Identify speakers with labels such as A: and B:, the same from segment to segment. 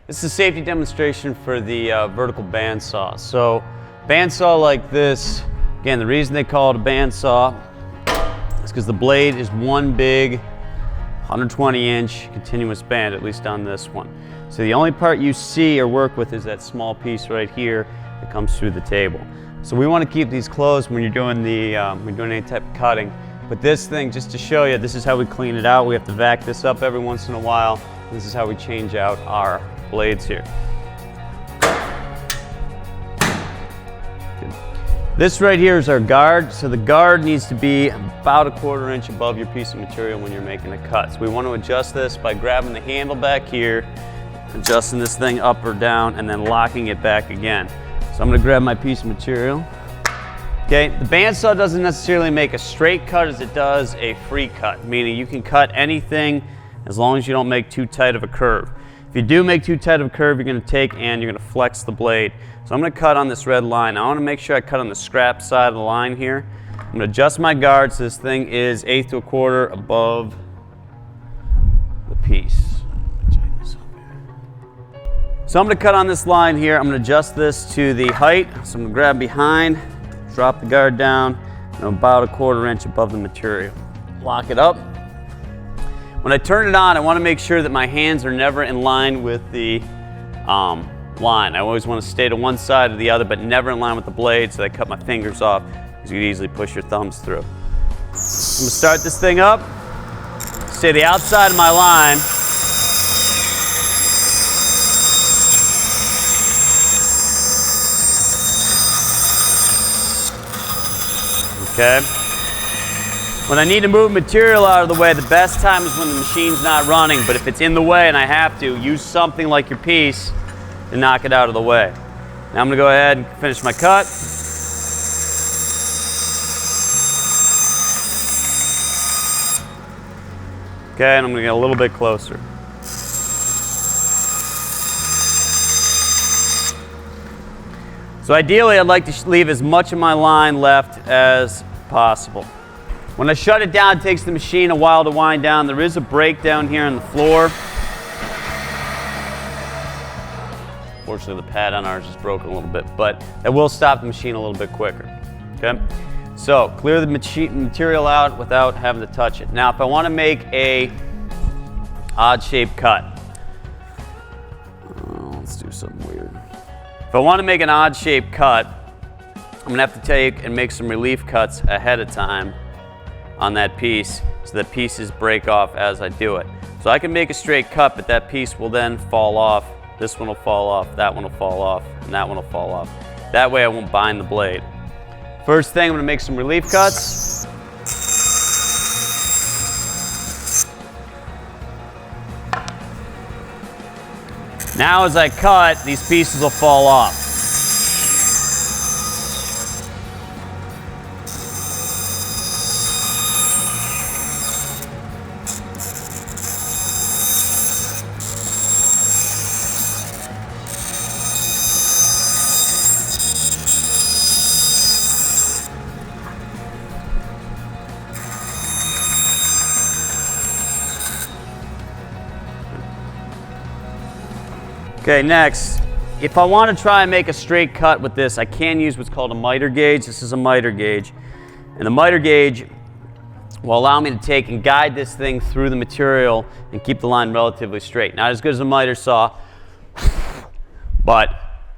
A: This is a safety demonstration for the vertical bandsaw. So bandsaw like this, again, the reason they call it a bandsaw is because the blade is one big 120-inch continuous band, at least on this one. So the only part you see or work with is that small piece right here that comes through the table. So we want to keep these closed when you're doing any type of cutting. But this thing, just to show you, this is how we clean it out. We have to vac this up every once in a while. This is how we change out our blades here. This right here is our guard. So the guard needs to be about 1/4 inch above your piece of material when you're making a cut. So we want to adjust this by grabbing the handle back here, adjusting this thing up or down, and then locking it back again. So I'm going to grab my piece of material. Okay, the bandsaw doesn't necessarily make a straight cut as it does a free cut, meaning you can cut anything as long as you don't make too tight of a curve. If you do make too tight of a curve, you're going to take and you're going to flex the blade. So I'm going to cut on this red line. I want to make sure I cut on the scrap side of the line here. I'm going to adjust my guard so this thing is 1/8 to 1/4 above the piece. So I'm going to cut on this line here. I'm going to adjust this to the height. So I'm going to grab behind, drop the guard down, and I'm about 1/4 inch above the material. Lock it up. When I turn it on, I want to make sure that my hands are never in line with the line. I always want to stay to one side or the other, but never in line with the blade, so I cut my fingers off, because you could easily push your thumbs through. I'm going to start this thing up, stay the outside of my line. Okay. When I need to move material out of the way, the best time is when the machine's not running, but if it's in the way and I have to, use something like your piece to knock it out of the way. Now I'm going to go ahead and finish my cut. Okay, and I'm going to get a little bit closer. So ideally, I'd like to leave as much of my line left as possible. When I shut it down, it takes the machine a while to wind down. There is a break down here on the floor. Fortunately, the pad on ours is broken a little bit, but that will stop the machine a little bit quicker. Okay? So clear the material out without having to touch it. Now, if I want to make a odd-shaped cut, let's do something weird. If I want to make an odd-shaped cut, I'm going to have to take and make some relief cuts ahead of time on that piece so that pieces break off as I do it. So I can make a straight cut, but that piece will then fall off. This one will fall off, that one will fall off, and that one will fall off. That way I won't bind the blade. First thing, I'm going to make some relief cuts. Now as I cut, these pieces will fall off. Okay, next, if I want to try and make a straight cut with this, I can use what's called a miter gauge. This is a miter gauge. And the miter gauge will allow me to take and guide this thing through the material and keep the line relatively straight. Not as good as a miter saw, but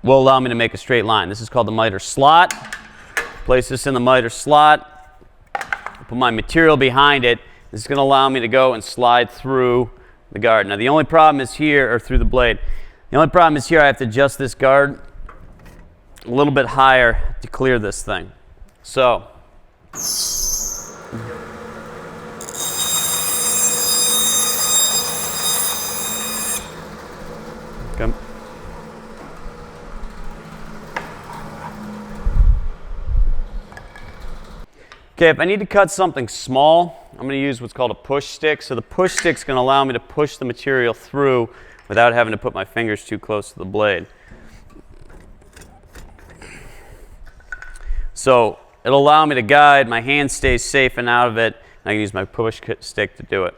A: will allow me to make a straight line. This is called the miter slot. Place this in the miter slot, put my material behind it. This is going to allow me to go and slide through the guard. Now the only problem is here, or through the blade. The only problem is here I have to adjust this guard a little bit higher to clear this thing. So, okay. Okay, if I need to cut something small, I'm going to use what's called a push stick. So the push stick's going to allow me to push the material through without having to put my fingers too close to the blade. So it'll allow me to guide, my hand stays safe and out of it, and I can use my push stick to do it.